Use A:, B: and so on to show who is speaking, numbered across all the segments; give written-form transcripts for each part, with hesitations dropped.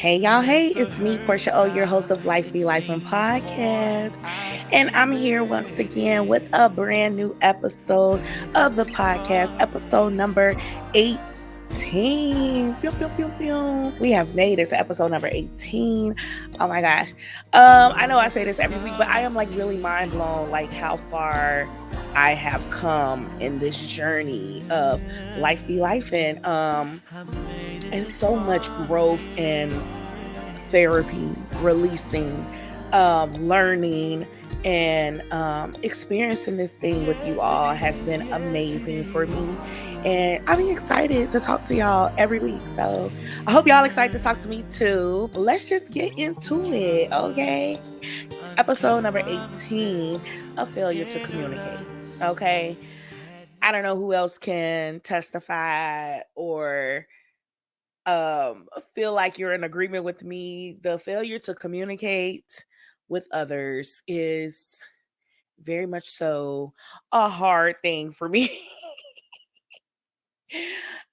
A: Hey y'all, hey, it's me, Portia O, your host of Life Be Lifin podcast. And I'm here once again with a brand new episode of the podcast, episode number 18. Pew, pew, pew, pew. We have made it to episode number 18. Oh my gosh. I know I say this every week, but I am like really mind blown, like how far I have come in this journey of Life Be Lifin. And so much growth and therapy, releasing, learning, and experiencing this thing with you all has been amazing for me. And I'm excited to talk to y'all every week. So I hope y'all excited to talk to me too. Let's just get into it, okay? Episode number 18, a failure to communicate. Okay. I don't know who else can testify or feel like you're in agreement with me. The failure to communicate with others is very much so a hard thing for me.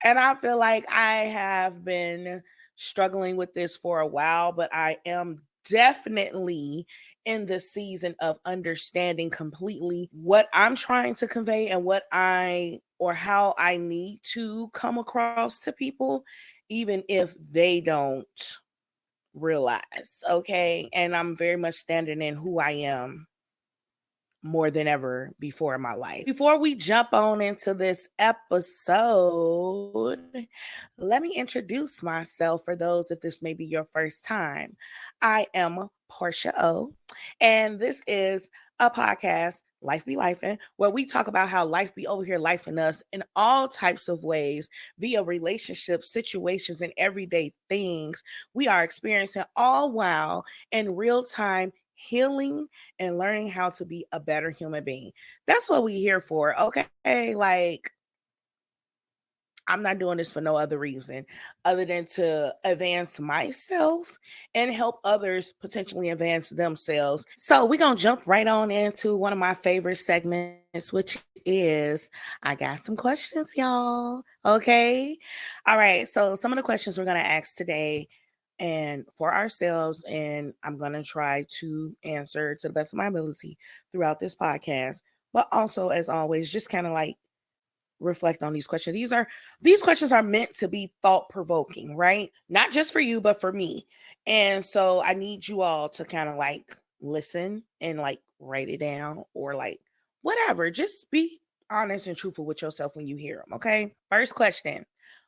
A: And I feel like I have been struggling with this for a while, but I am definitely in the season of understanding completely what I'm trying to convey and what I or how I need to come across to people, even if they don't realize. Okay. And I'm very much standing in who I am more than ever before in my life. Before we jump on into this episode, let me introduce myself for those if this may be your first time. I am Portia O, and this is a podcast, Life Be Lifin', where we talk about how life be over here lifing us in all types of ways via relationships, situations, and everyday things we are experiencing all while in real time healing and learning how to be a better human being. That's what we here for. Okay. Like, I'm not doing this for no other reason other than to advance myself and help others potentially advance themselves. So we're going to jump right on into one of my favorite segments, which is I got some questions, y'all. Okay. All right. So some of the questions we're going to ask today and for ourselves, and I'm going to try to answer to the best of my ability throughout this podcast. But also, as always, just kind of like reflect on these questions. These questions are meant to be thought provoking, right? Not just for you, but for me. And so I need you all to kind of like listen and like write it down or like whatever. Just be honest and truthful with yourself when you hear them. Okay. First question: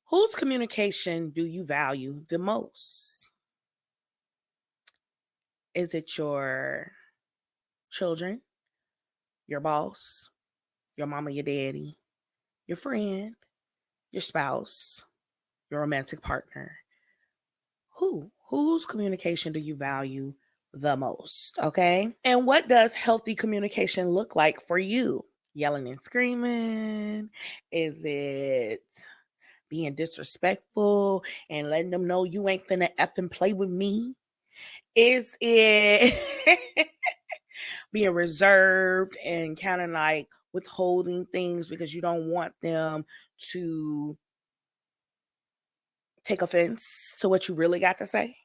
A: whose communication do you value the most? Is it your children, your boss, your mama, your daddy, your friend, your spouse, your romantic partner? Whose communication do you value the most? Okay. And what does healthy communication look like for you? Yelling and screaming? Is it being disrespectful and letting them know you ain't finna effing play with me? Is it being reserved and kind of like withholding things because you don't want them to take offense to what you really got to say?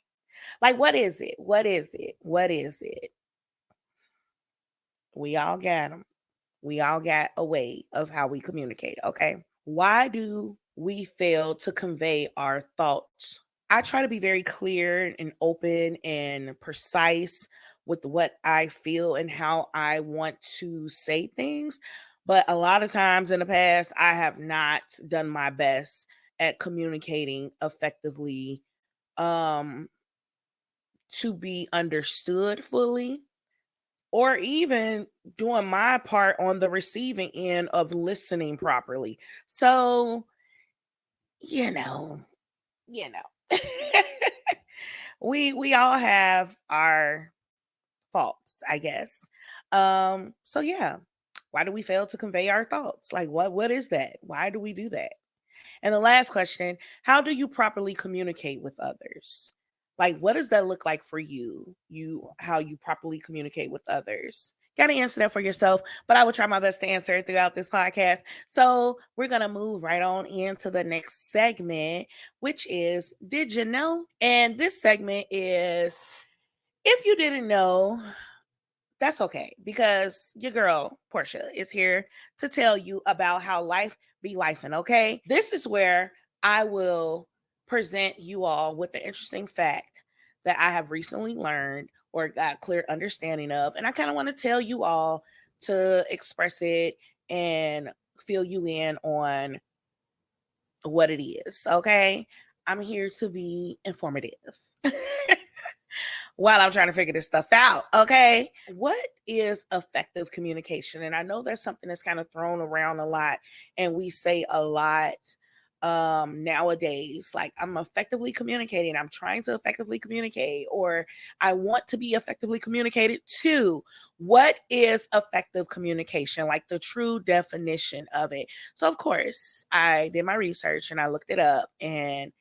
A: Like, what is it? What is it? What is it? We all got them. We all got a way of how we communicate, okay? Why do we fail to convey our thoughts? I try to be very clear and open and precise with what I feel and how I want to say things. But a lot of times in the past, I have not done my best at communicating effectively um, to be understood fully or even doing my part on the receiving end of listening properly. So, you know, you know. we all have our faults, I guess. So yeah, why do we fail to convey our thoughts? Like what is that? Why do we do that? And the last question, how do you properly communicate with others? Like what does that look like for you? How you properly communicate with others? Got to answer that for yourself, but I will try my best to answer it throughout this podcast. So we're going to move right on into the next segment, which is Did You Know? And this segment is if you didn't know, that's okay because your girl, Portia, is here to tell you about how life be lifing, okay? This is where I will present you all with the interesting fact that I have recently learned or got clear understanding of. And I kind of want to tell you all to express it and fill you in on what it is, okay? I'm here to be informative. While I'm trying to figure this stuff out. Okay. What is effective communication? And I know that's something that's kind of thrown around a lot and we say a lot nowadays, like I'm effectively communicating, I'm trying to effectively communicate, or I want to be effectively communicated to. What is effective communication? Like the true definition of it. So of course I did my research and I looked it up, and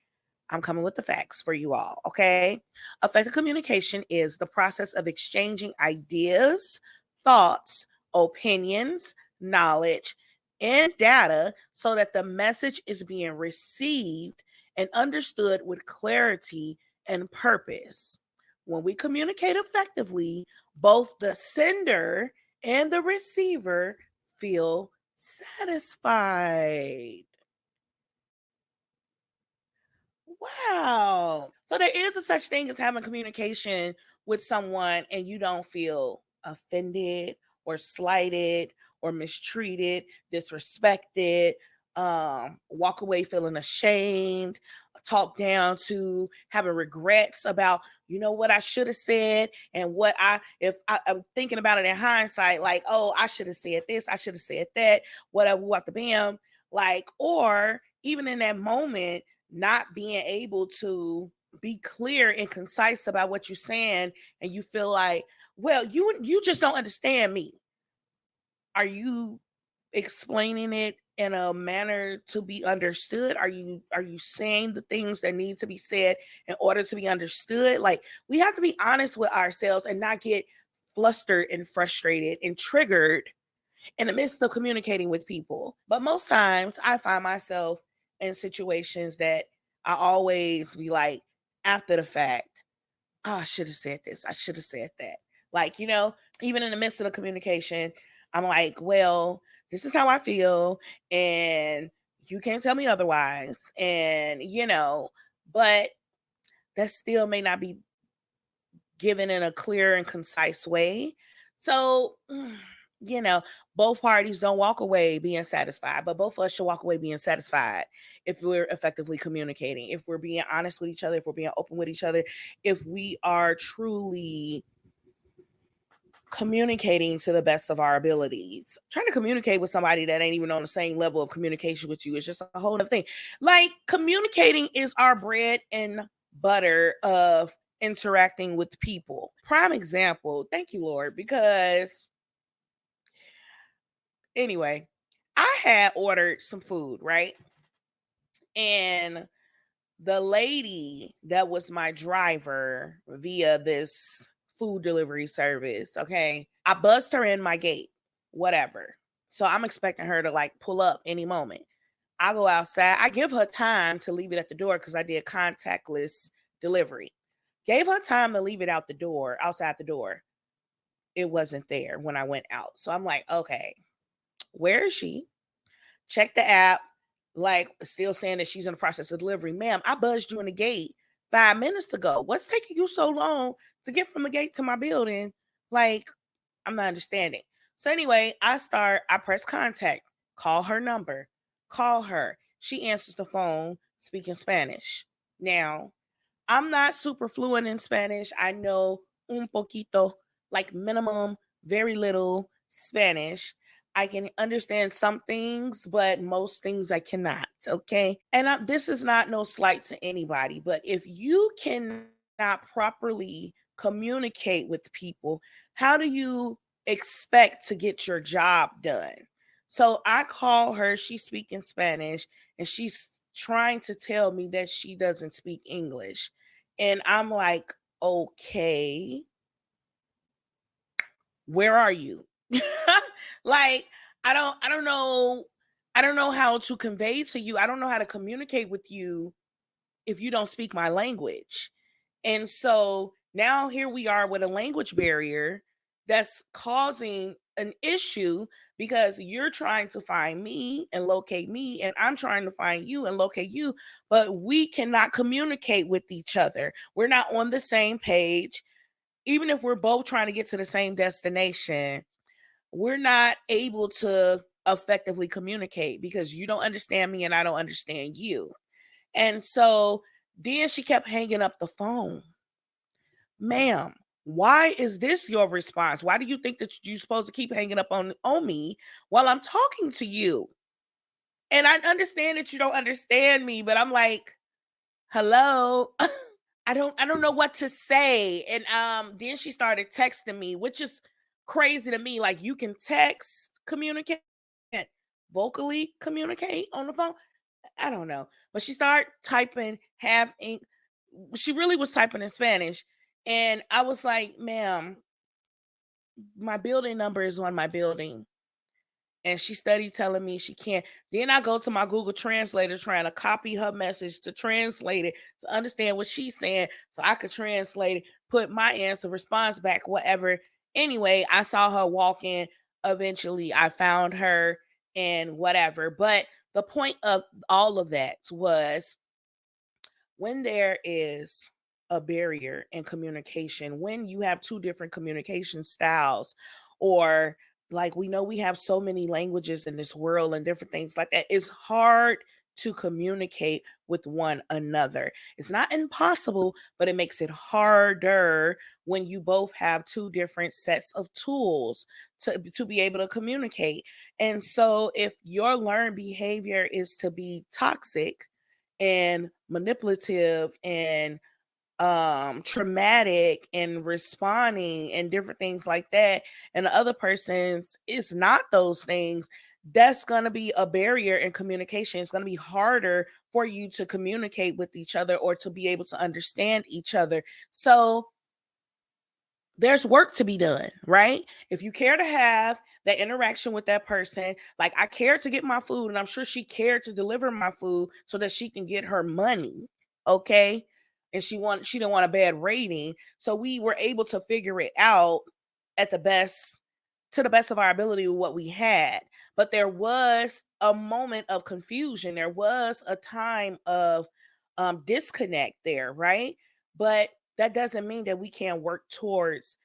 A: I'm coming with the facts for you all, okay? Effective communication is the process of exchanging ideas, thoughts, opinions, knowledge, and data so that the message is being received and understood with clarity and purpose. When we communicate effectively, both the sender and the receiver feel satisfied. Wow. So there is a such thing as having communication with someone and you don't feel offended or slighted or mistreated, disrespected, walk away feeling ashamed, talk down to having regrets about, you know what I should have said, and what I'm thinking about it in hindsight, like, oh, I should have said this, I should have said that, whatever, what the bam, like, or even in that moment not being able to be clear and concise about what you're saying, and you feel like, well, you just don't understand me. Are you explaining it in a manner to be understood? Are you saying the things that need to be said in order to be understood? Like, we have to be honest with ourselves and not get flustered and frustrated and triggered in the midst of communicating with people. But most times I find myself in situations that I always be like, after the fact, oh, I should have said this, I should have said that. Like, even in the midst of the communication, I'm like, well, this is how I feel, and you can't tell me otherwise. And, but that still may not be given in a clear and concise way. So, you know, both parties don't walk away being satisfied, but both of us should walk away being satisfied if we're effectively communicating, if we're being honest with each other, if we're being open with each other, if we are truly communicating to the best of our abilities. Trying to communicate with somebody that ain't even on the same level of communication with you is just a whole other thing. Like, communicating is our bread and butter of interacting with people. Prime example, thank you, Lord, because anyway, I had ordered some food, right? And the lady that was my driver via this food delivery service, okay, I buzzed her in my gate, whatever. So I'm expecting her to like pull up any moment. I go outside. I give her time to leave it at the door because I did contactless delivery. Gave her time to leave it out the door, outside the door. It wasn't there when I went out. So I'm like, okay, where is she? Check the app, like still saying that she's in the process of delivery. Ma'am, I buzzed you in the gate 5 minutes ago. What's taking you so long to get from the gate to my building? Like, I'm not understanding. So anyway, I press contact, call her number, call her. She answers the phone speaking Spanish. Now, I'm not super fluent in Spanish. I know un poquito, like minimum, very little Spanish. I can understand some things, but most things I cannot. Okay. And this is not no slight to anybody, but if you cannot properly communicate with people, how do you expect to get your job done? So I call her, she's speaking Spanish, and she's trying to tell me that she doesn't speak English. And I'm like, okay, where are you? Like, I don't know. I don't know how to convey to you. I don't know how to communicate with you if you don't speak my language. And so now here we are with a language barrier that's causing an issue because you're trying to find me and locate me, and I'm trying to find you and locate you, but we cannot communicate with each other. We're not on the same page. Even if we're both trying to get to the same destination, we're not able to effectively communicate because you don't understand me and I don't understand you. And so then she kept hanging up the phone. Ma'am, why is this your response? Why do you think that you're supposed to keep hanging up on me while I'm talking to you? And I understand that you don't understand me, but I'm like, hello. I don't know what to say. And then she started texting me, which is crazy to me. Like, you can text, communicate, vocally communicate on the phone. I don't know. But she started typing half ink. She really was typing in Spanish. And I was like, ma'am, my building number is on my building. And she studied telling me she can't. Then I go to my Google Translator trying to copy her message to translate it to understand what she's saying so I could translate it, put my answer, response back, whatever. Anyway, I saw her walk in. Eventually, I found her and whatever. But the point of all of that was, when there is a barrier in communication, when you have two different communication styles, or like, we know we have so many languages in this world and different things like that, it's hard to communicate with one another. It's not impossible, but it makes it harder when you both have two different sets of tools to be able to communicate. And so if your learned behavior is to be toxic and manipulative and traumatic and responding and different things like that, and the other person's is not those things, that's going to be a barrier in communication. It's going to be harder for you to communicate with each other or to be able to understand each other. So there's work to be done, right? If you care to have that interaction with that person, like I cared to get my food, and I'm sure she cared to deliver my food so that she can get her money, okay? And she didn't want a bad rating, so we were able to figure it out at the best to the best of our ability with what we had. But there was a moment of confusion. There was a time of disconnect there, right? But that doesn't mean that we can't work towards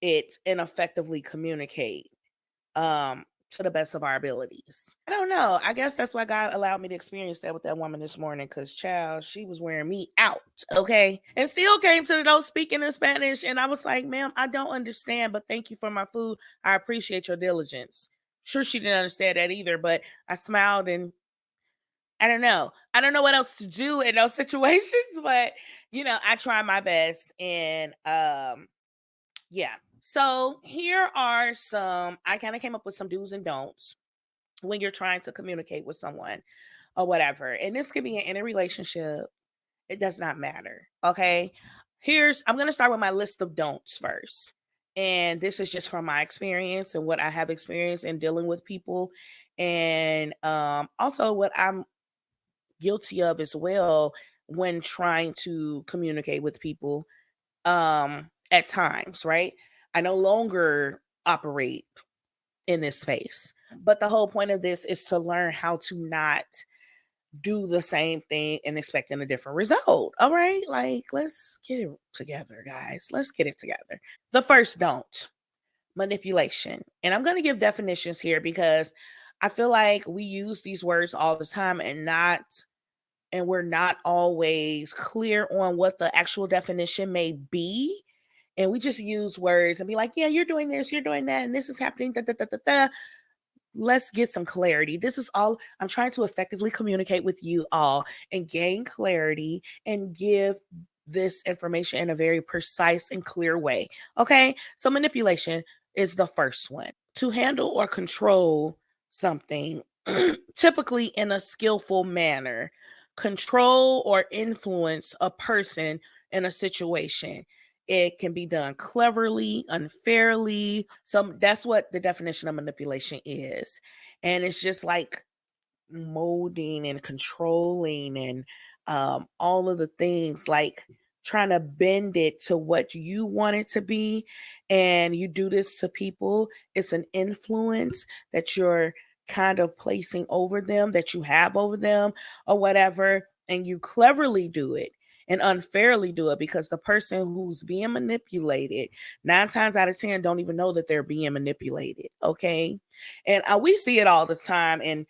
A: it and effectively communicate to the best of our abilities. I don't know. I guess that's why God allowed me to experience that with that woman this morning, because child, she was wearing me out, okay? And still came to the door speaking in Spanish. And I was like, ma'am, I don't understand, but thank you for my food. I appreciate your diligence. Sure, she didn't understand that either, but I smiled, and I don't know. I don't know what else to do in those situations, but I try my best. And yeah. So here are some, I kind of came up with some do's and don'ts when you're trying to communicate with someone or whatever. And this could be in any relationship. It does not matter. Okay. I'm going to start with my list of don'ts first. And this is just from my experience and what I have experienced in dealing with people. And also what I'm guilty of as well when trying to communicate with people at times, right? I no longer operate in this space. But the whole point of this is to learn how to not do the same thing and expecting a different result. All right? Like, let's get it together, guys. Let's get it together. The first don't, manipulation. And I'm going to give definitions here because I feel like we use these words all the time and we're not always clear on what the actual definition may be. And we just use words and be like, yeah, you're doing this, you're doing that, and this is happening. Da, da, da, da, da. Let's get some clarity. This is all I'm trying to effectively communicate with you all and gain clarity and give this information in a very precise and clear way. Okay. So manipulation is the first one. To handle or control something, typically in a skillful manner, control or influence a person in a situation. It can be done cleverly, unfairly. So that's what the definition of manipulation is. And it's just like molding and controlling and all of the things, like trying to bend it to what you want it to be. And you do this to people. It's an influence that you're kind of placing over them, that you have over them or whatever. And you cleverly do it and unfairly do it, because the person who's being manipulated 9 times out of 10 don't even know that they're being manipulated. Okay. And we see it all the time in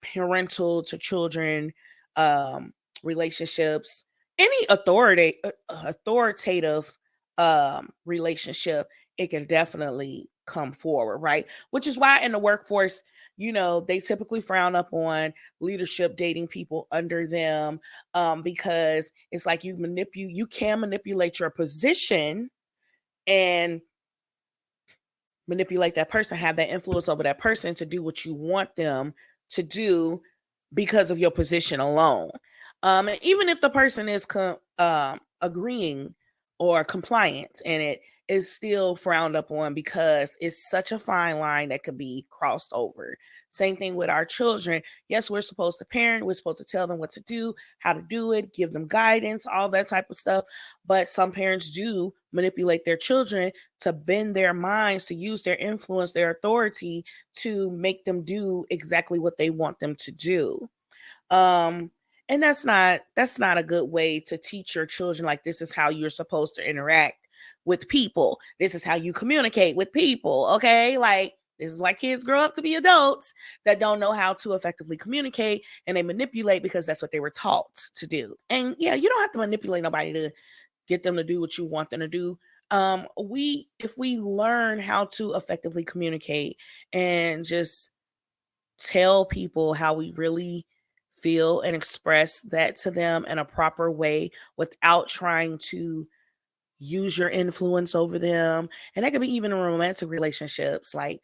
A: parental to children relationships, any authoritative relationship. It can definitely come forward, right? Which is why in the workforce, they typically frown up on leadership dating people under them, because it's like you can manipulate your position and manipulate that person, have that influence over that person to do what you want them to do because of your position alone. And even if the person is agreeing or compliant, and it is still frowned upon because it's such a fine line that could be crossed over. Same thing with our children. Yes, we're supposed to parent, we're supposed to tell them what to do, how to do it, give them guidance, all that type of stuff. But some parents do manipulate their children to bend their minds, to use their influence, their authority to make them do exactly what they want them to do. And that's not a good way to teach your children, like, this is how you're supposed to interact with people. This is how you communicate with people. Okay. Like, this is why kids grow up to be adults that don't know how to effectively communicate, and they manipulate because that's what they were taught to do. And yeah, you don't have to manipulate nobody to get them to do what you want them to do. If we learn how to effectively communicate and just tell people how we really feel and express that to them in a proper way without trying to use your influence over them. And that could be even in romantic relationships. Like,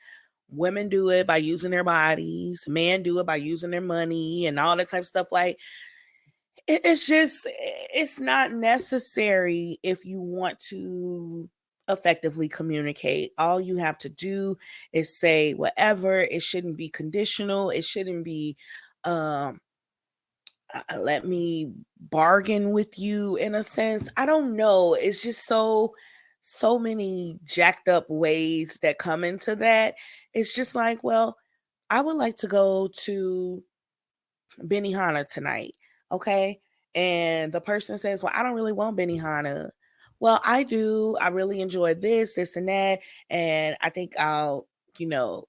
A: women do it by using their bodies, men do it by using their money and all that type of stuff. Like, it's not necessary if you want to effectively communicate. All you have to do is say whatever. It shouldn't be conditional. It shouldn't be let me bargain with you, in a sense. I don't know. It's just so many jacked up ways that come into that. It's just like, well, I would like to go to Benihana tonight. Okay. And the person says, well, I don't really want Benihana. Well, I do. I really enjoy this, and that. And I think I'll,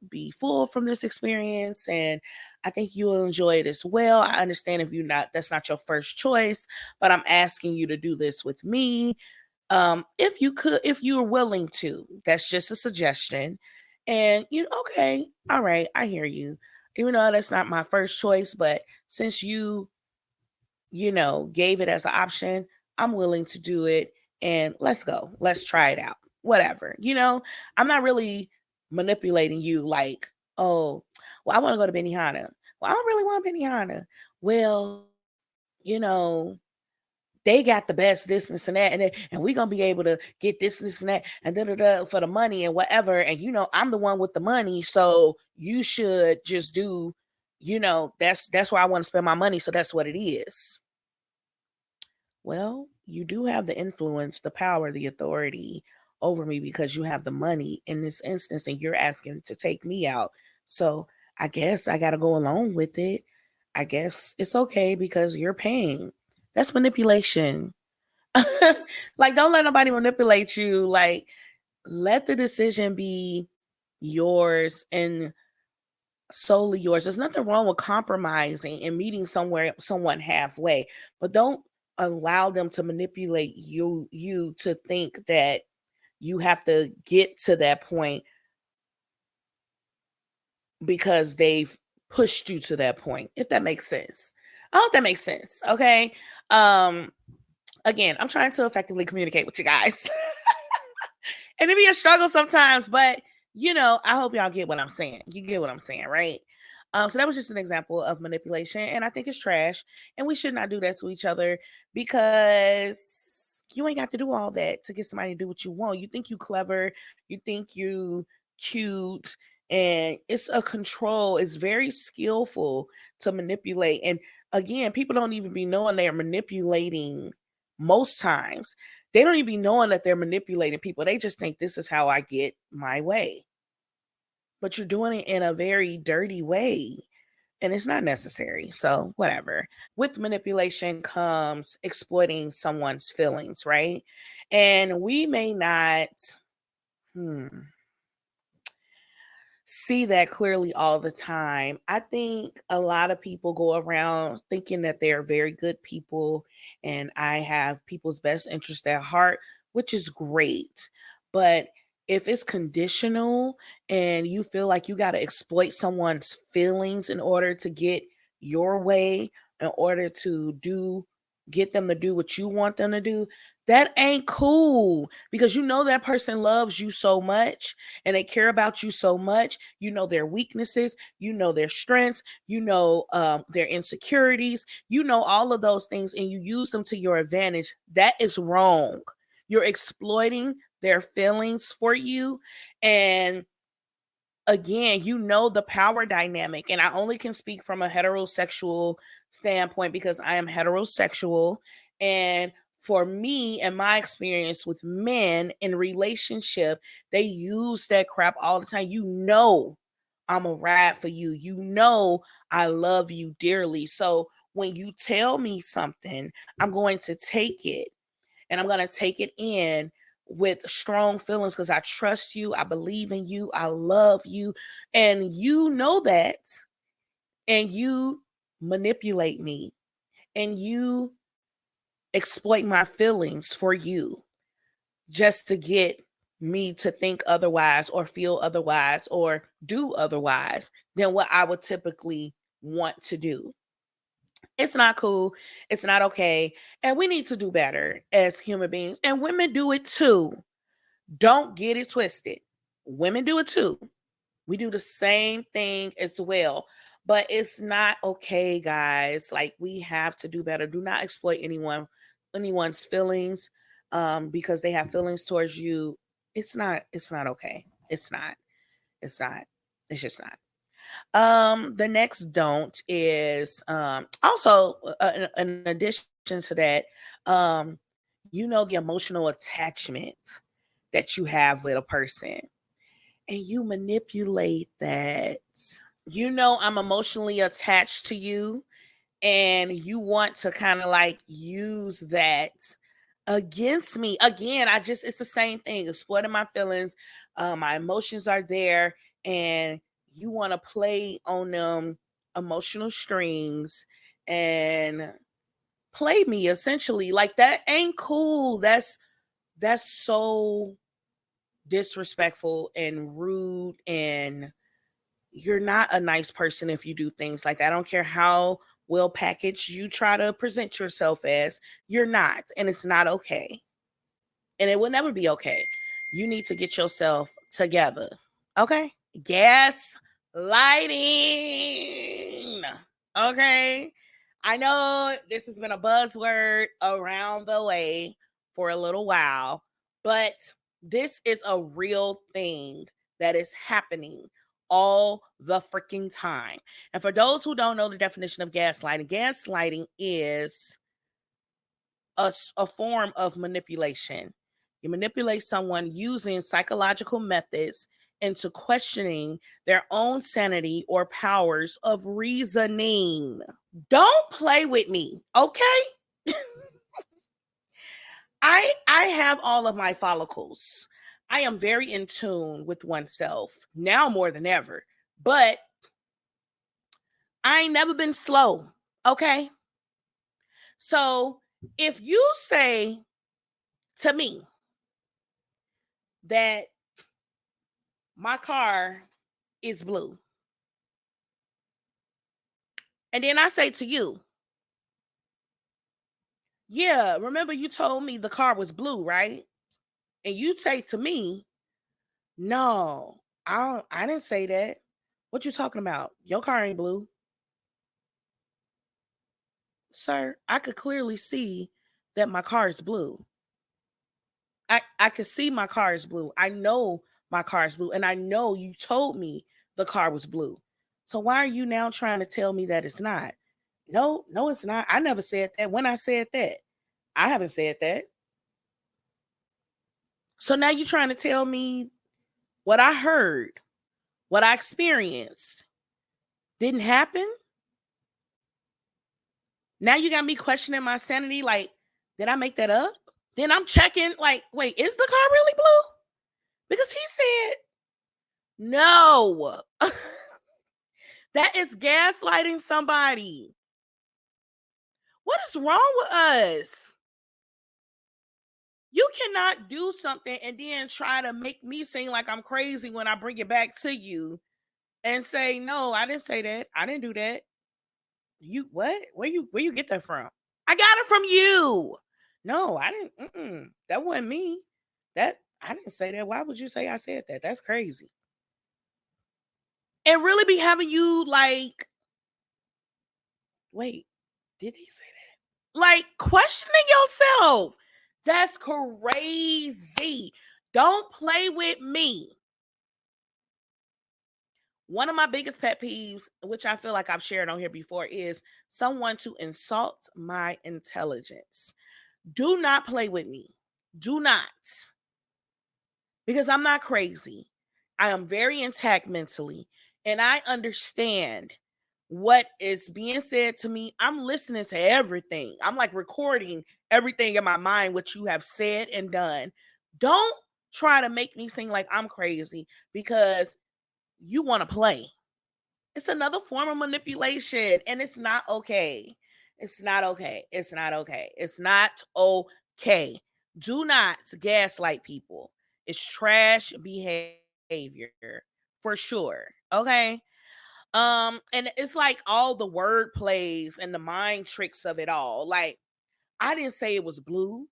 A: be full from this experience. And I think you'll enjoy it as well. I understand if that's not your first choice, but I'm asking you to do this with me. If you're willing to. That's just a suggestion. And okay, all right, I hear you. Even though that's not my first choice, but since gave it as an option, I'm willing to do it, and let's go. Let's try it out. Whatever. I'm not really manipulating you like, oh, well, I want to go to Benihana. Well, I don't really want Benihana. Well, you know, they got the best this and that, and we're gonna be able to get this and that, and for the money and whatever. And I'm the one with the money, so you should just do, that's where I want to spend my money, so that's what it is. Well, you do have the influence, the power, the authority over me because you have the money in this instance, and you're asking to take me out. So I guess I got to go along with it. I guess it's okay because you're paying. That's manipulation. Like, don't let nobody manipulate you. Like, let the decision be yours and solely yours. There's nothing wrong with compromising and meeting someone halfway, but don't allow them to manipulate you to think that you have to get to that point because they've pushed you to that point, if that makes sense. I hope that makes sense. Okay. Again, I'm trying to effectively communicate with you guys. And it be a struggle sometimes, but I hope y'all get what I'm saying. You get what I'm saying, right? So that was just an example of manipulation, and I think it's trash, and we should not do that to each other because You ain't got to do all that to get somebody to do what you want. You think you clever, you think you cute, and it's a control. It's very skillful to manipulate. And again, people don't even be knowing they are manipulating most times. They don't even be knowing that they're manipulating people. They just think this is how I get my way. But you're doing it in a very dirty way, and it's not necessary. So, whatever. With manipulation comes exploiting someone's feelings, right? And we may not see that clearly all the time. I think a lot of people go around thinking that they're very good people and I have people's best interest at heart, which is great. But if it's conditional and you feel like you got to exploit someone's feelings in order to get your way, in order to get them to do what you want them to do, that ain't cool, because you know that person loves you so much and they care about you so much. You know their weaknesses, you know their strengths, you know their insecurities, you know all of those things, and you use them to your advantage. That is wrong. You're exploiting their feelings for you. And again, you know the power dynamic. And I only can speak from a heterosexual standpoint because I am heterosexual. And for me and my experience with men in relationship, they use that crap all the time. You know, I'm a ride for you. You know, I love you dearly. So when you tell me something, I'm going to take it, and I'm going to take it in with strong feelings because I trust you. I believe in you. I love you. And you know that. And you manipulate me and you exploit my feelings for you just to get me to think otherwise or feel otherwise or do otherwise than what I would typically want to do. It's not cool. It's not okay. And we need to do better as human beings. And women do it too. Don't get it twisted. Women do it too. We do the same thing as well. But it's not okay, guys. Like, we have to do better. Do not exploit anyone's feelings because they have feelings towards you. It's not okay. It's not. It's not. It's just not. The next don't is also in addition to that, you know, the emotional attachment that you have with a person and you manipulate that. You know, I'm emotionally attached to you and you want to kind of like use that against me. Again, it's the same thing, exploiting my feelings. My emotions are there and you want to play on them emotional strings and play me essentially. Like, that ain't cool. That's so disrespectful and rude, and you're not a nice person if you do things like that. I don't care how well packaged you try to present yourself as, you're not, and it's not okay. And it will never be okay. You need to get yourself together. Okay? Gas lighting. Okay? I know this has been a buzzword around the way for a little while, but this is a real thing that is happening all the freaking time. And for those who don't know the definition of gaslighting is a form of manipulation. You manipulate someone using psychological methods into questioning their own sanity or powers of reasoning. Don't play with me, okay? I have all of my follicles. I am very in tune with oneself now more than ever. But I ain't never been slow, okay? So if you say to me that my car is blue, and then I say to you, yeah, remember you told me the car was blue, right? And you say to me, no, I didn't say that. What you talking about? Your car ain't blue. Sir, I could clearly see that my car is blue. I could see my car is blue. I know my car is blue. And I know you told me the car was blue. So why are you now trying to tell me that it's not? No, it's not. I never said that. When I said that, I haven't said that. So now you're trying to tell me what I heard, what I experienced didn't happen? Now you got me questioning my sanity. Like, did I make that up? Then I'm checking, like, wait, is the car really blue? Because he said no. That is gaslighting somebody. What is wrong with us? You cannot do something and then try to make me seem like I'm crazy when I bring it back to you and say, no, I didn't say that. I didn't do that. You what? Where you get that from? I got it from you. No, I didn't. That wasn't me. That I didn't say that. Why would you say I said that? That's crazy. And really be having you like, wait, did he say that? Like questioning yourself. That's crazy. Don't play with me. One of my biggest pet peeves, which I feel like I've shared on here before, is someone to insult my intelligence. Do not play with me. Do not. Because I'm not crazy. I am very intact mentally. And I understand what is being said to me. I'm listening to everything. I'm like recording everything in my mind, what you have said and done. Don't try to make me seem like I'm crazy because you want to play. It's another form of manipulation and it's not okay. It's not okay. It's not okay. It's not okay. Do not gaslight people. It's trash behavior for sure. Okay. And it's like all the word plays and the mind tricks of it all. Like, I didn't say it was blue.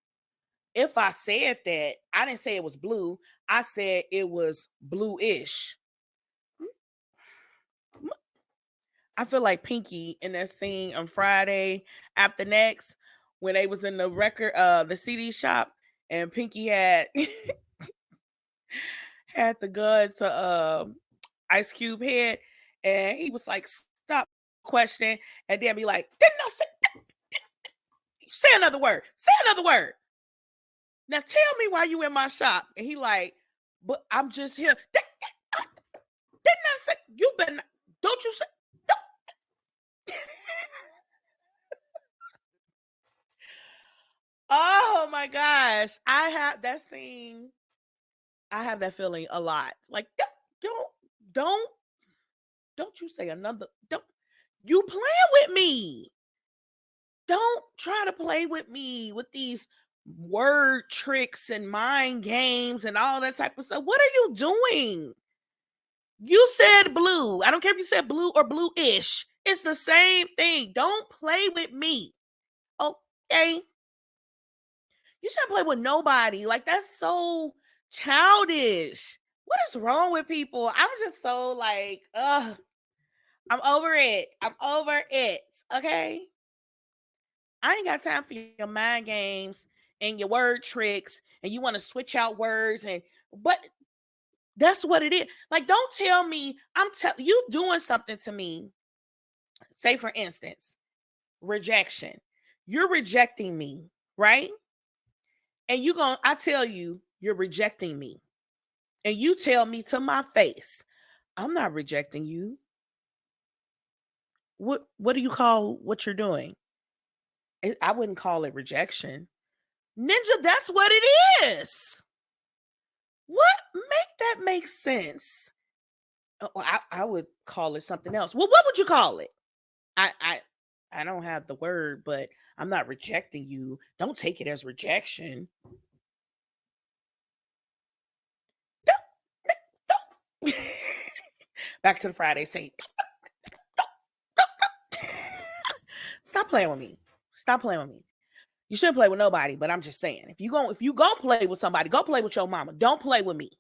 A: If I said that, I didn't say it was blue. I said it was bluish. I feel like Pinky in that scene on Friday after next when they was in the the CD shop and Pinky had had the gun to Ice Cube head and he was like, stop questioning and then be like, didn't I say another word? Say another word. Now tell me why you in my shop. And he like, but I'm just here. Didn't I say you been don't you say oh my gosh. I have that scene. I have that feeling a lot. Like don't don't don't you say another don't you playing with me. Don't try to play with me with these word tricks and mind games and all that type of stuff. What are you doing? You said blue. I don't care if you said blue or blue-ish. It's the same thing. Don't play with me. Okay? You shouldn't play with nobody. Like, that's so childish. What is wrong with people? I'm just so like, ugh. I'm over it. I'm over it. Okay? I ain't got time for your mind games and your word tricks and you want to switch out words and but that's what it is. Like, don't tell me I'm telling you doing something to me. Say for instance, rejection. You're rejecting me, right? And I tell you, you're rejecting me. And you tell me to my face, I'm not rejecting you. What do you call what you're doing? I wouldn't call it rejection. Ninja, that's what it is. What make that make sense? I would call it something else. Well, what would you call it? I don't have the word, but I'm not rejecting you. Don't take it as rejection. Back to the Friday Saint. Stop playing with me. Stop playing with me. You shouldn't play with nobody, but I'm just saying, if you go play with somebody, go play with your mama. Don't play with me.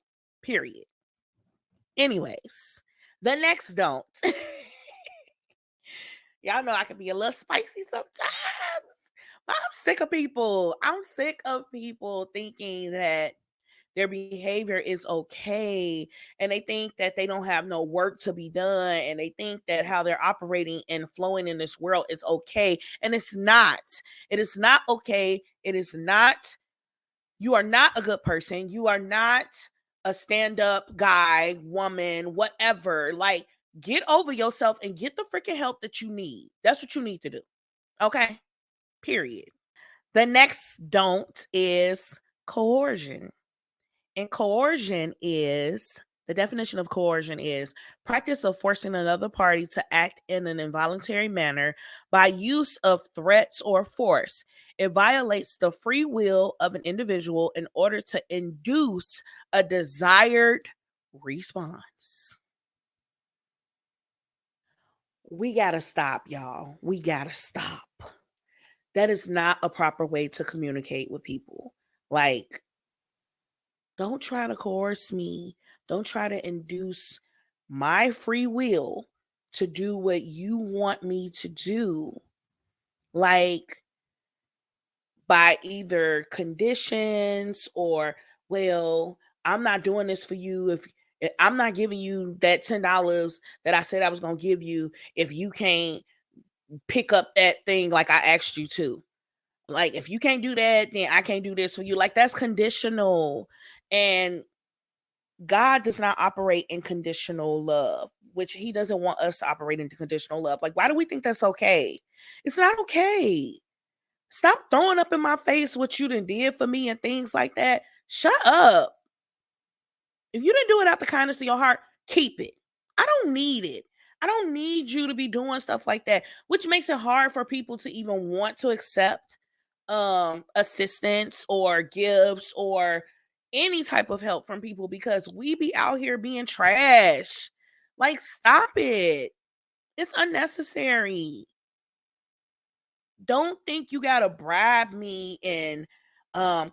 A: Period. Anyways, the next don't. Y'all know I can be a little spicy sometimes. I'm sick of people. I'm sick of people thinking that their behavior is okay, and they think that they don't have no work to be done, and they think that how they're operating and flowing in this world is okay, and it's not. It is not okay. It is not. You are not a good person. You are not a stand-up guy, woman, whatever. Like, get over yourself and get the freaking help that you need. That's what you need to do. Okay? Period. The next don't is coercion. And coercion is the definition of coercion is practice of forcing another party to act in an involuntary manner by use of threats or force. It violates the free will of an individual in order to induce a desired response. We got to stop, y'all. We got to stop. That is not a proper way to communicate with people. Like, don't try to coerce me. Don't try to induce my free will to do what you want me to do. Like, by either conditions or, well, I'm not doing this for you if I'm not giving you that $10 that I said I was going to give you if you can't pick up that thing like I asked you to. Like, if you can't do that, then I can't do this for you. Like, that's conditional. And God does not operate in conditional love, which he doesn't want us to operate in conditional love. Like, why do we think that's okay? It's not okay. Stop throwing up in my face what you done did for me and things like that. Shut up. If you didn't do it out the kindness of your heart, keep it. I don't need it. I don't need you to be doing stuff like that, which makes it hard for people to even want to accept assistance or gifts or any type of help from people because we be out here being trash. Like, stop it. It's unnecessary. Don't think you gotta bribe me and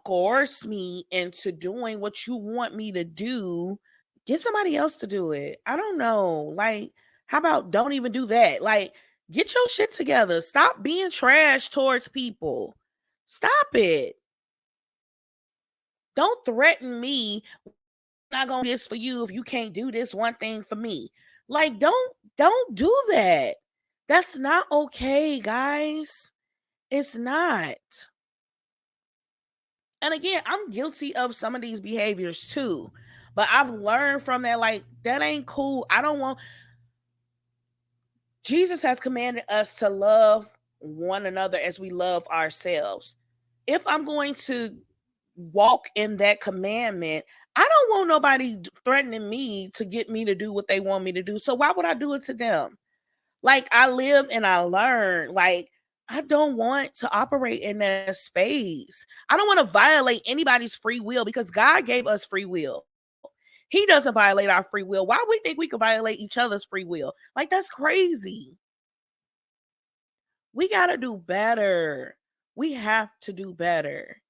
A: coerce me into doing what you want me to do. Get somebody else to do it. I don't know. Like, how about don't even do that? Like, get your shit together. Stop being trash towards people. Stop it. Don't threaten me. I'm not gonna do this for you if you can't do this one thing for me. Like, don't do that. That's not okay, guys. It's not. And again, I'm guilty of some of these behaviors too. But I've learned from that, like, that ain't cool. I don't want. Jesus has commanded us to love one another as we love ourselves. If I'm going to walk in that commandment, I don't want nobody threatening me to get me to do what they want me to do. So why would I do it to them? Like, I live and I learn. Like, I don't want to operate in that space. I don't want to violate anybody's free will because God gave us free will. He doesn't violate our free will. Why we think we could violate each other's free will? Like, that's crazy. We got to do better. We have to do better.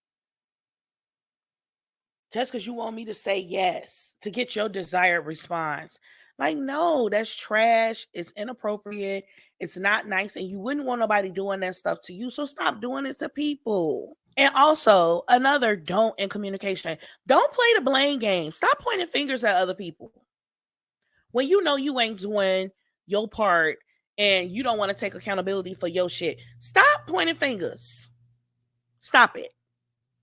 A: Just because you want me to say yes to get your desired response. Like, no, that's trash. It's inappropriate. It's not nice. And you wouldn't want nobody doing that stuff to you. So stop doing it to people. And also, another don't in communication. Don't play the blame game. Stop pointing fingers at other people. When you know you ain't doing your part and you don't want to take accountability for your shit, stop pointing fingers. Stop it.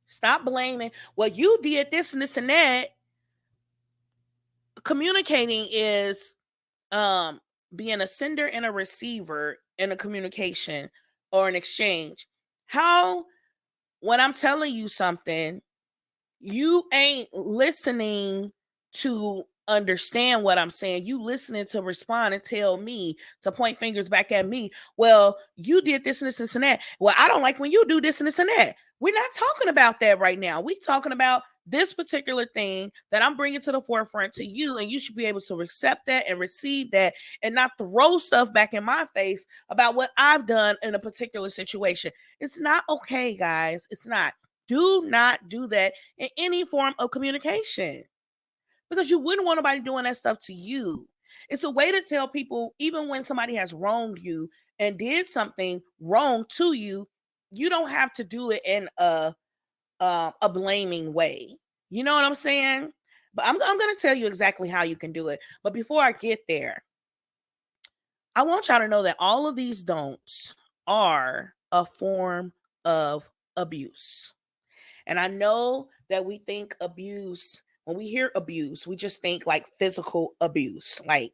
A: Stop blaming. Well, you did this and this and that. Communicating is being a sender and a receiver in a communication or an exchange. How, when I'm telling you something, you ain't listening to understand what I'm saying. You listening to respond and tell me to point fingers back at me. Well, you did this and this and this and that. Well, I don't like when you do this and this and that. We're not talking about that right now. We're talking about this particular thing that I'm bringing to the forefront to you, and you should be able to accept that and receive that and not throw stuff back in my face about what I've done in a particular situation. It's not okay, guys. It's not. Do not do that in any form of communication because you wouldn't want nobody doing that stuff to you. It's a way to tell people, even when somebody has wronged you and did something wrong to you, you don't have to do it in a blaming way. You know what I'm saying? But I'm going to tell you exactly how you can do it. But before I get there, I want y'all to know that all of these don'ts are a form of abuse. And I know that we think abuse, when we hear abuse, we just think like physical abuse. Like,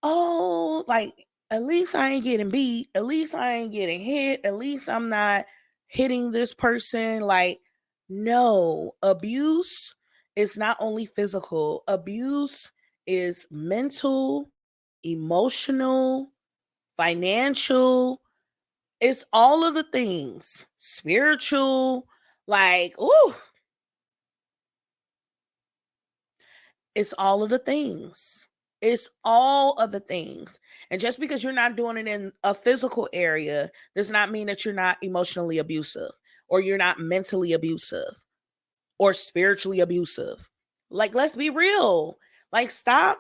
A: oh, like at least I ain't getting beat. At least I ain't getting hit. At least I'm not hitting this person. Like, no, abuse is not only physical, abuse is mental, emotional, financial. It's all of the things, spiritual. Like, ooh, it's all of the things. It's all of the things. And just because you're not doing it in a physical area does not mean that you're not emotionally abusive or you're not mentally abusive or spiritually abusive. Like, let's be real. Like, stop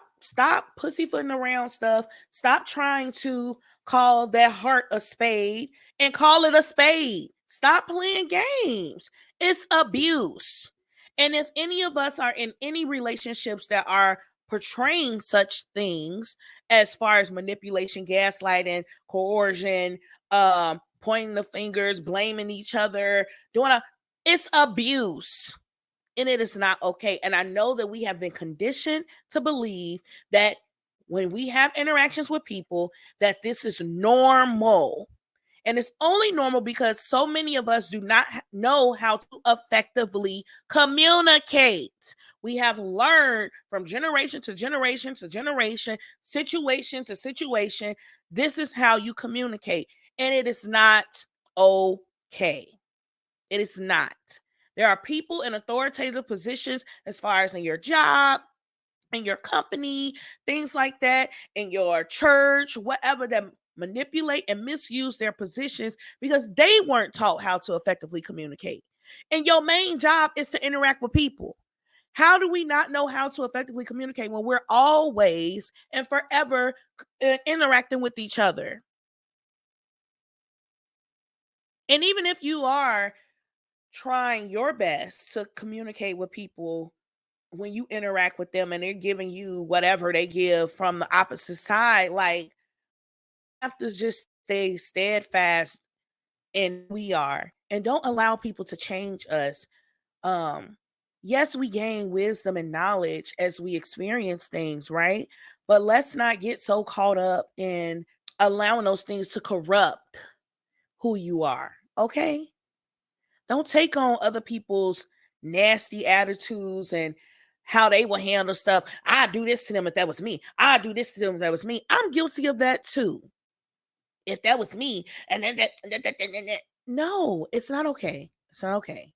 A: pussyfooting around stuff. Stop trying to call that heart a spade and call it a spade. Stop playing games. It's abuse. And if any of us are in any relationships that are portraying such things as far as manipulation, gaslighting, coercion, pointing the fingers, blaming each other, it's abuse. And it is not okay. And I know that we have been conditioned to believe that when we have interactions with people, that this is normal. And it's only normal because so many of us do not know how to effectively communicate. We have learned from generation to generation to generation, situation to situation, this is how you communicate. And it is not okay. It is not. There are people in authoritative positions as far as in your job, in your company, things like that, in your church, whatever, that manipulate and misuse their positions because they weren't taught how to effectively communicate. And your main job is to interact with people. How do we not know how to effectively communicate when we're always and forever interacting with each other? And even if you are trying your best to communicate with people when you interact with them and they're giving you whatever they give from the opposite side, like, have to just stay steadfast in who we are and don't allow people to change us. um yes, we gain wisdom and knowledge as we experience things, right? But let's not get so caught up in allowing those things to corrupt who you are. Okay, don't take on other people's nasty attitudes and how they will handle stuff. I do this to them if that was me. I do this to them if that was me. I'm guilty of that too. If that was me, and then no, it's not okay. It's not okay.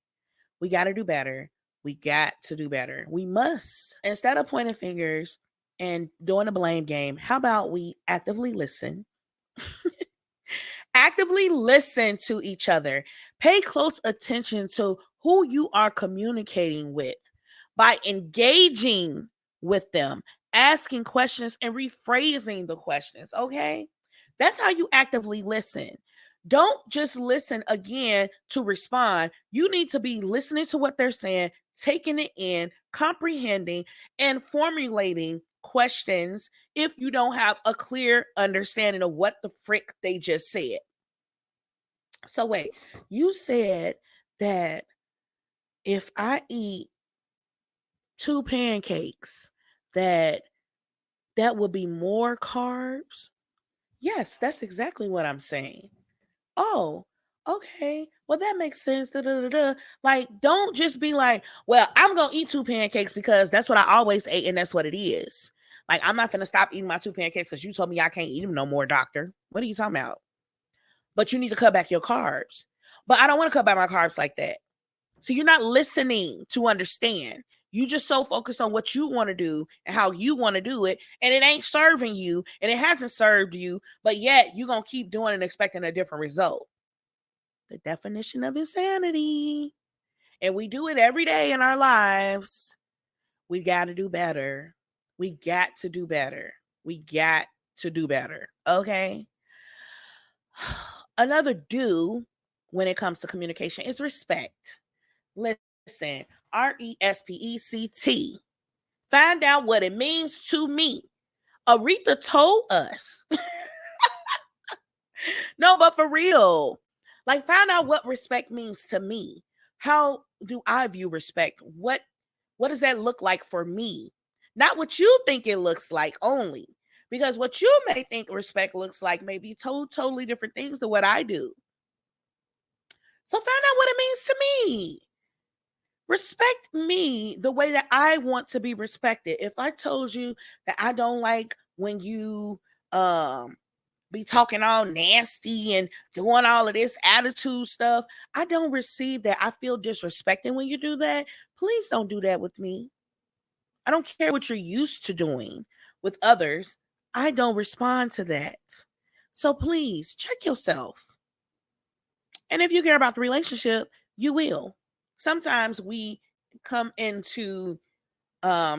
A: We got to do better. We got to do better. We must. Instead of pointing fingers and doing a blame game, how about we actively listen? Actively listen to each other. Pay close attention to who you are communicating with by engaging with them, asking questions and rephrasing the questions. Okay. That's how you actively listen. Don't just listen again to respond. You need to be listening to what they're saying, taking it in, comprehending, and formulating questions if you don't have a clear understanding of what the frick they just said. So wait, you said that if I eat 2 pancakes, that would be more carbs? Yes, that's exactly what I'm saying. Oh, okay. Well, that makes sense. Da, da, da, da. Like, don't just be like, well, I'm going to eat 2 pancakes because that's what I always ate and that's what it is. Like, I'm not going to stop eating my 2 pancakes because you told me I can't eat them no more, doctor. What are you talking about? But you need to cut back your carbs. But I don't want to cut back my carbs like that. So you're not listening to understand. You just so focused on what you want to do and how you want to do it, and it ain't serving you, and it hasn't served you, but yet you're going to keep doing it and expecting a different result. The definition of insanity. And we do it every day in our lives. We got to do better. We got to do better. We got to do better. Okay. Another do when it comes to communication is respect. Listen, RESPECT. Find out what it means to me. Aretha told us. No, but for real, like find out what respect means to me. How do I view respect? What does that look like for me? Not what you think it looks like only. Because what you may think respect looks like may be totally different things than what I do. So find out what it means to me. Respect me the way that I want to be respected. If I told you that I don't like when you be talking all nasty and doing all of this attitude stuff, I don't receive that. I feel disrespected when you do that. Please don't do that with me. I don't care what you're used to doing with others. I don't respond to that. So please check yourself. And if you care about the relationship, you will. Sometimes we come into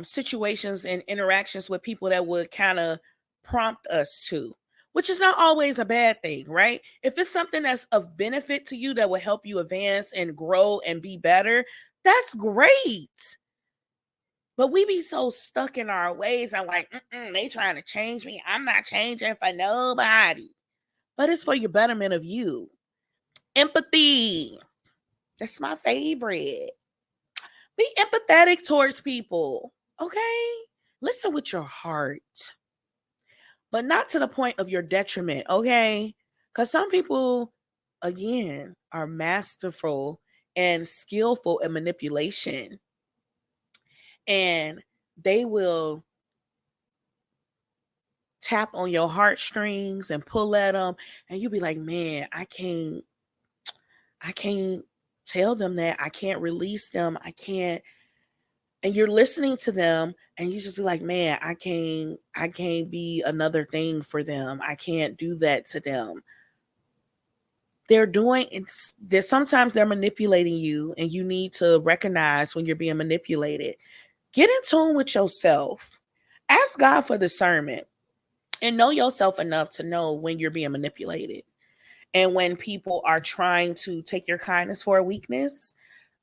A: situations and interactions with people that would kind of prompt us to, which is not always a bad thing, right? If it's something that's of benefit to you that will help you advance and grow and be better, that's great. But we be so stuck in our ways. I'm like, they trying to change me. I'm not changing for nobody. But it's for your betterment of you. Empathy. That's my favorite. Be empathetic towards people, okay? Listen with your heart, but not to the point of your detriment, okay? Because some people, again, are masterful and skillful in manipulation, and they will tap on your heartstrings and pull at them, and you'll be like, man, I can't tell them that. I can't release them. I can't. And you're listening to them and you just be like, man, I can't be another thing for them. I can't do that to them. They're doing it's they're sometimes they're manipulating you, and you need to recognize when you're being manipulated. Get in tune with yourself. Ask God for discernment and know yourself enough to know when you're being manipulated. And when people are trying to take your kindness for a weakness,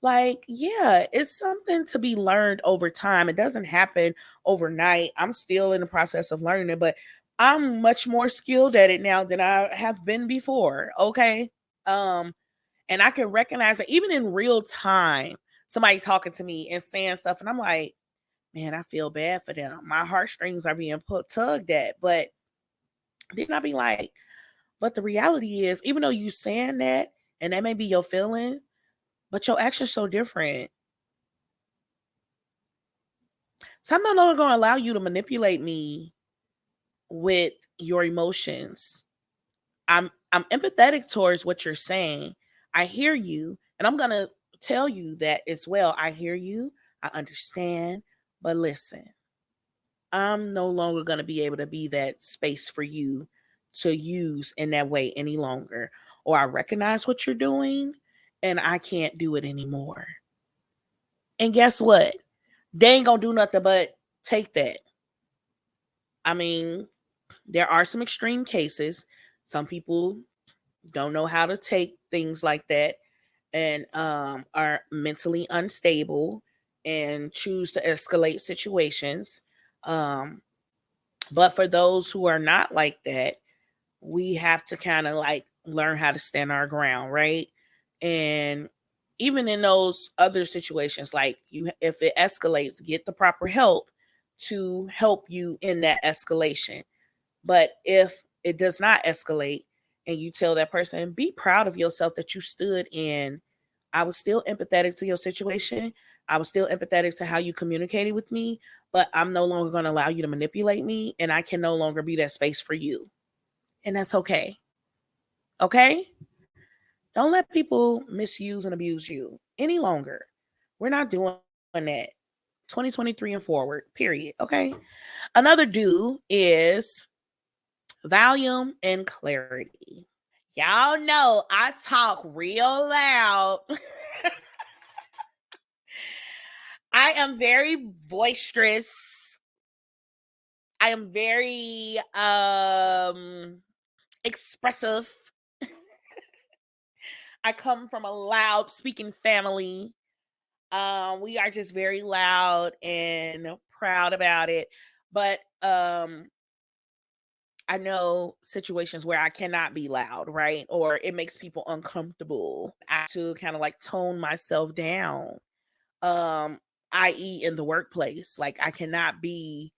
A: like, yeah, it's something to be learned over time. It doesn't happen overnight. I'm still in the process of learning it, but I'm much more skilled at it now than I have been before. Okay. Um, and I can recognize it even in real time. Somebody talking to me and saying stuff, and I'm like, man, I feel bad for them. My heartstrings are being tugged at. But then I be like, but the reality is, even though you saying that, and that may be your feeling, but your actions so different. So I'm no longer going to allow you to manipulate me with your emotions. I'm empathetic towards what you're saying. I hear you, and I'm going to tell you that as well. I hear you. I understand, but listen, I'm no longer going to be able to be that space for you to use in that way any longer. Or I recognize what you're doing and I can't do it anymore. And guess what? They ain't going to do nothing but take that. I mean, there are some extreme cases. Some people don't know how to take things like that and are mentally unstable and choose to escalate situations. Um, But for those who are not like that, we have to kind of like learn how to stand our ground, right? And even in those other situations, like you, if it escalates, get the proper help to help you in that escalation. But if it does not escalate and you tell that person, be proud of yourself that you stood in, I was still empathetic to your situation. I was still empathetic to how you communicated with me, but I'm no longer going to allow you to manipulate me, and I can no longer be that space for you. And that's okay. Okay? Don't let people misuse and abuse you any longer. We're not doing that. 2023 and forward, period. Okay? Another do is volume and clarity. Y'all know I talk real loud. I am very boisterous. I am very expressive. I come from a loud speaking family. We are just very loud and proud about it. But I know situations where I cannot be loud, right? Or it makes people uncomfortable. I have to kind of like tone myself down. Um, i.e. in the workplace. Like I cannot be,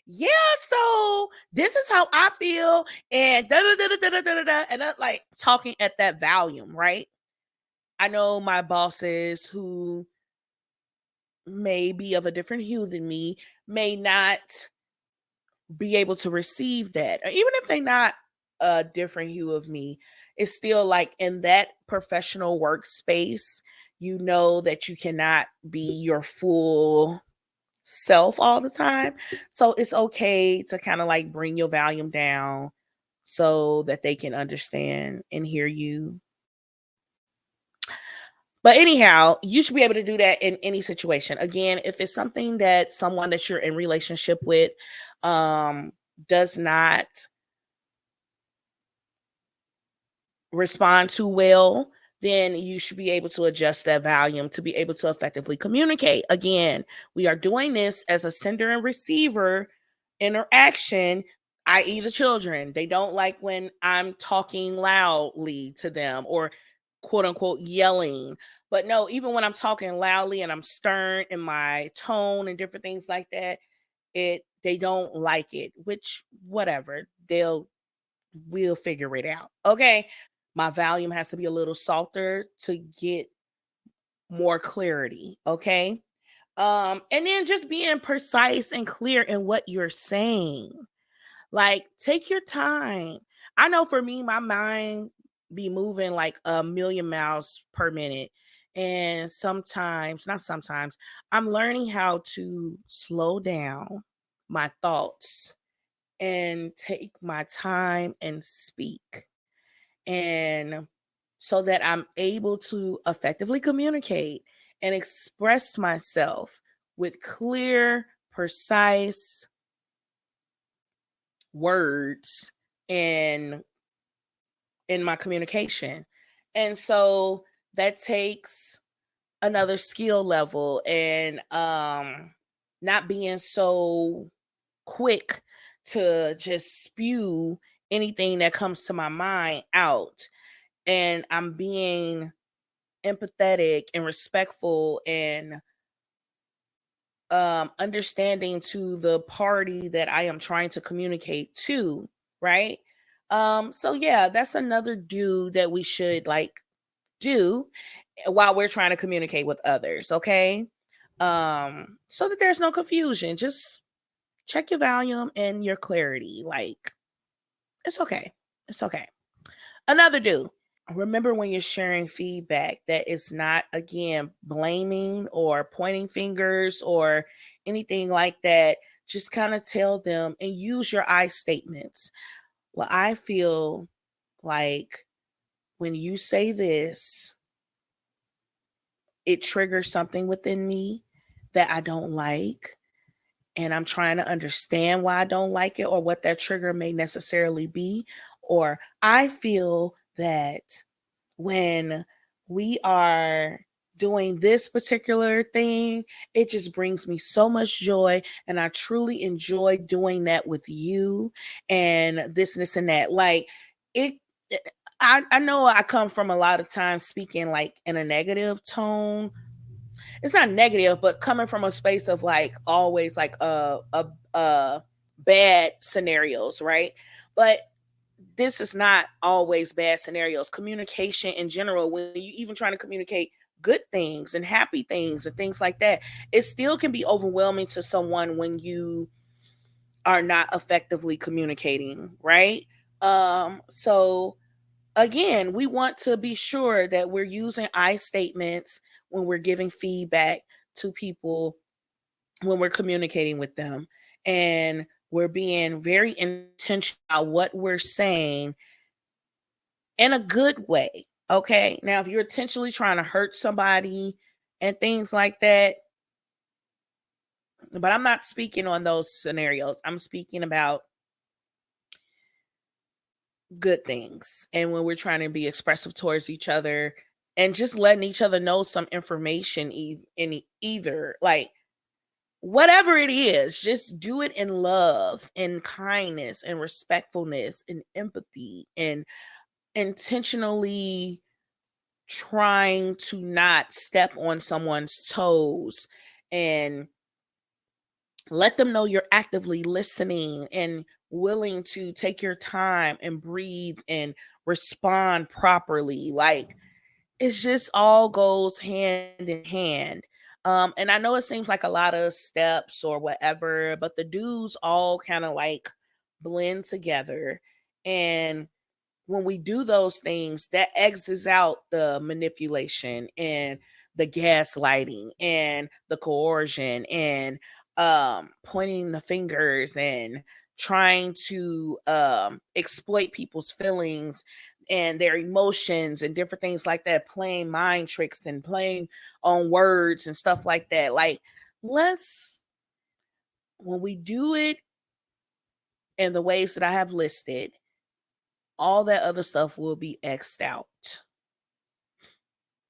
A: yeah, so this is how I feel, and da da da da da da da, and like talking at that volume, right? I know my bosses who may be of a different hue than me may not be able to receive that. Or even if they're not a different hue of me, it's still like in that professional workspace, you know that you cannot be your full self all the time. So it's okay to kind of like bring your volume down so that they can understand and hear you. But anyhow, you should be able to do that in any situation. Again, if it's something that someone that you're in relationship with um does not respond too well, then you should be able to adjust that volume to be able to effectively communicate. Again, we are doing this as a sender and receiver interaction, i.e., the children. They don't like when I'm talking loudly to them or quote unquote yelling. But no, even when I'm talking loudly and I'm stern in my tone and different things like that, they don't like it, which whatever. We'll figure it out. Okay. My volume has to be a little softer to get more clarity. Okay. And then just being precise and clear in what you're saying. Like, take your time. I know for me, my mind be moving like a million miles per minute. And sometimes, not sometimes, I'm learning how to slow down my thoughts and take my time and speak. And so that I'm able to effectively communicate and express myself with clear, precise words and in my communication. And so that takes another skill level and not being so quick to just spew anything that comes to my mind out. And I'm being empathetic and respectful and understanding to the party that I am trying to communicate to, right? So yeah, that's another do that we should like do while we're trying to communicate with others, okay? So that there's no confusion. Just check your volume and your clarity. Like, it's okay. It's okay. Another do. Remember when you're sharing feedback that it's not, again, blaming or pointing fingers or anything like that. Just kind of tell them and use your I statements. Well, I feel like when you say this, it triggers something within me that I don't like. And I'm trying to understand why I don't like it or what that trigger may necessarily be. Or I feel that when we are doing this particular thing, it just brings me so much joy. And I truly enjoy doing that with you and this and that. Like it, I know I come from a lot of times speaking like in a negative tone. It's not negative, but coming from a space of like always like bad scenarios, right? But this is not always bad scenarios. Communication in general, when you even trying to communicate good things and happy things and things like that, it still can be overwhelming to someone when you are not effectively communicating, right? So again, we want to be sure that we're using I statements when we're giving feedback to people, when we're communicating with them, and we're being very intentional about what we're saying in a good way. Okay. Now, if you're intentionally trying to hurt somebody and things like that, but I'm not speaking on those scenarios. I'm speaking about good things and when we're trying to be expressive towards each other and just letting each other know some information in either like whatever it is, just do it in love and kindness and respectfulness and empathy and intentionally trying to not step on someone's toes and let them know you're actively listening and willing to take your time and breathe and respond properly. Like it's just all goes hand in hand. And I know it seems like a lot of steps or whatever, but the dues all kind of like blend together. And when we do those things, that exits out the manipulation and the gaslighting and the coercion and pointing the fingers and trying to exploit people's feelings and their emotions and different things like that, playing mind tricks and playing on words and stuff like that. Like, let's, when we do it in the ways that I have listed, all that other stuff will be X'd out.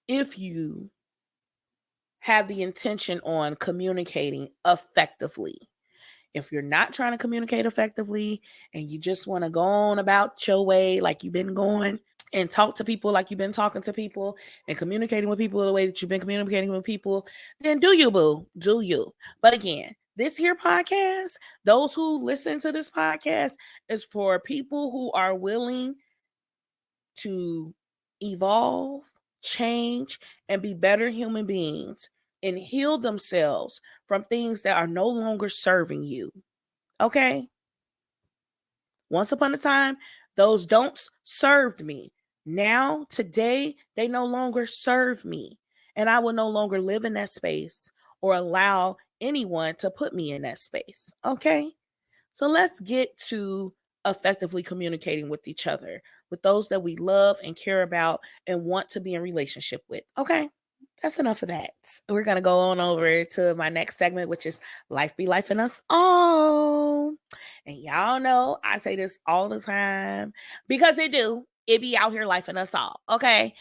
A: If you have the intention on communicating effectively. If you're not trying to communicate effectively and you just want to go on about your way like you've been going and talk to people like you've been talking to people and communicating with people the way that you've been communicating with people, then do you, boo. Do you. But again, this here podcast, those who listen to this podcast is for people who are willing to evolve, change, and be better human beings and heal themselves from things that are no longer serving you. Okay? Once upon a time, those don'ts served me. Now, today, they no longer serve me. And I will no longer live in that space or allow anyone to put me in that space. Okay? So let's get to effectively communicating with each other, with those that we love and care about and want to be in relationship with. Okay, that's enough of that. We're going to go on over to my next segment, which is Life Be Life in Us All. And y'all know I say this all the time because it do. It be out here life in us all. Okay.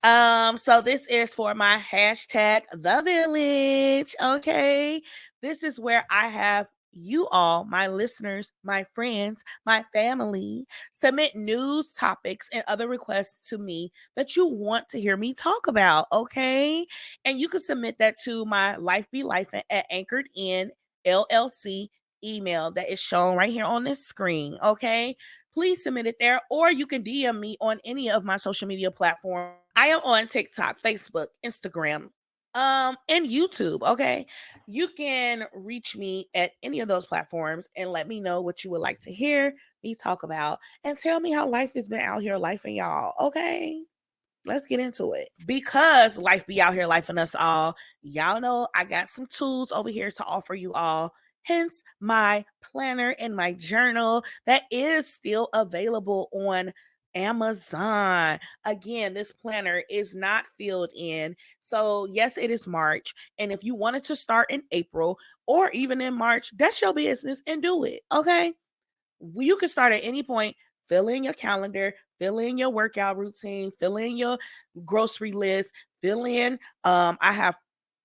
A: So this is for my hashtag the village. Okay. This is where I have you all, my listeners, my friends, my family, submit news topics and other requests to me that you want to hear me talk about. Okay. And you can submit that to my Life Be Life at Anchored In LLC email that is shown right here on this screen. Okay. Please submit it there, or you can DM me on any of my social media platforms. I am on TikTok, Facebook, Instagram, and YouTube. Okay. You can reach me at any of those platforms and let me know what you would like to hear me talk about and tell me how life has been out here, life in y'all. Okay. Let's get into it. Because life be out here, life in us all, y'all know I got some tools over here to offer you all. Hence my planner and my journal that is still available on Amazon. Again, this planner is not filled in. So, yes, it is March. And if you wanted to start in April or even in March, that's your business and do it. Okay. You can start at any point. Fill in your calendar, fill in your workout routine, fill in your grocery list, fill in. I have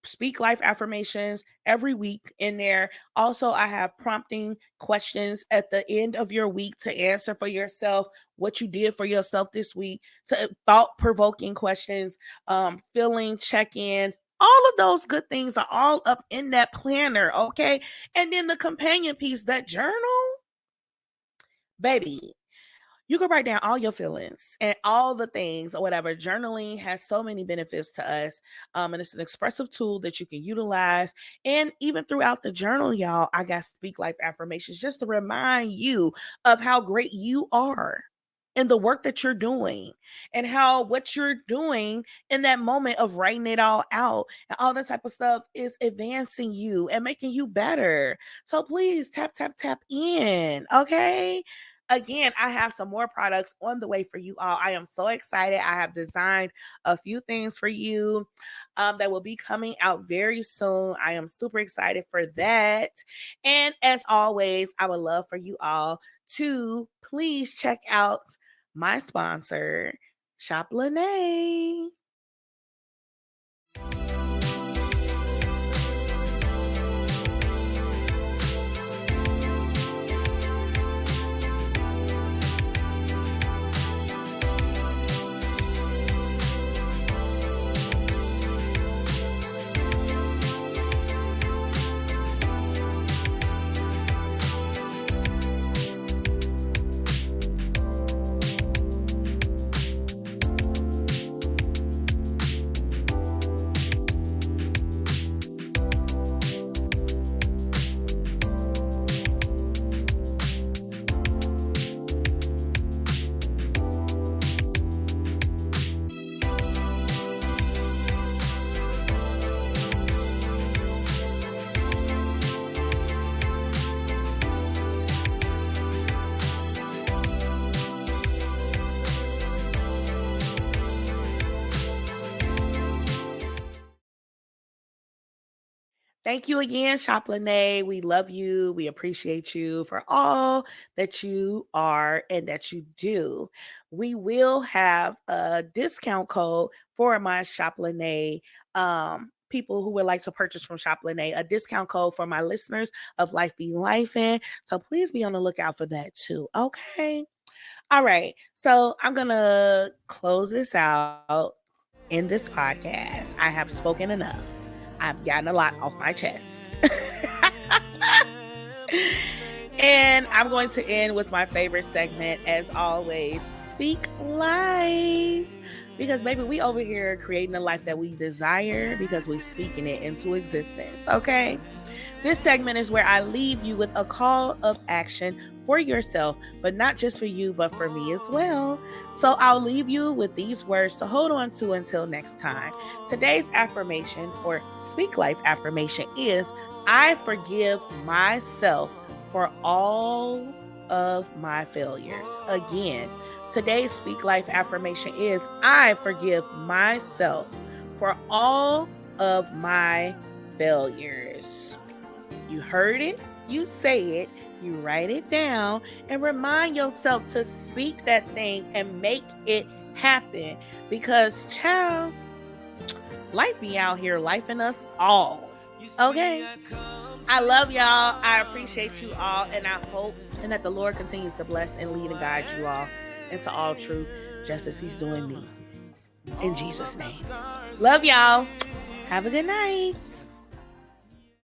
A: speak life affirmations every week in there. Also, I have prompting questions at the end of your week to answer for yourself what you did for yourself this week, to thought provoking questions, filling check ins. All of those good things are all up in that planner. Okay. And then the companion piece, that journal, baby, you can write down all your feelings and all the things or whatever. Journaling has so many benefits to us. And it's an expressive tool that you can utilize. And even throughout the journal, y'all, I got speak life affirmations just to remind you of how great you are and the work that you're doing and how what you're doing in that moment of writing it all out and all that type of stuff is advancing you and making you better. So please tap, tap, tap in. Okay. Again, I have some more products on the way for you all. I am so excited. I have designed a few things for you that will be coming out very soon. I am super excited for that. And as always, I would love for you all to please check out my sponsor, Shop Lene. Thank you again, Shop Lene. We love you. We appreciate you for all that you are and that you do. We will have a discount code for my Shop Lene people who would like to purchase from Shop Lene, a discount code for my listeners of Life Be Lifin. So please be on the lookout for that too. Okay. All right. So I'm going to close this out in this podcast. I have spoken enough. I've gotten a lot off my chest. And I'm going to end with my favorite segment, as always, Speak Life. Because, baby, we over here creating the life that we desire because we're speaking it into existence, okay? This segment is where I leave you with a call of action for yourself, but not just for you, but for me as well. So I'll leave you with these words to hold on to until next time. Today's affirmation, or Speak Life affirmation, is I forgive myself for all of my failures. Again, today's Speak Life affirmation is I forgive myself for all of my failures. You heard it, you say it, you write it down, and remind yourself to speak that thing and make it happen. Because, child, life be out here lifing us all. Okay? I love y'all. I appreciate you all, and I hope and that the Lord continues to bless and lead and guide you all into all truth, just as He's doing me. In Jesus' name. Love y'all. Have a good night.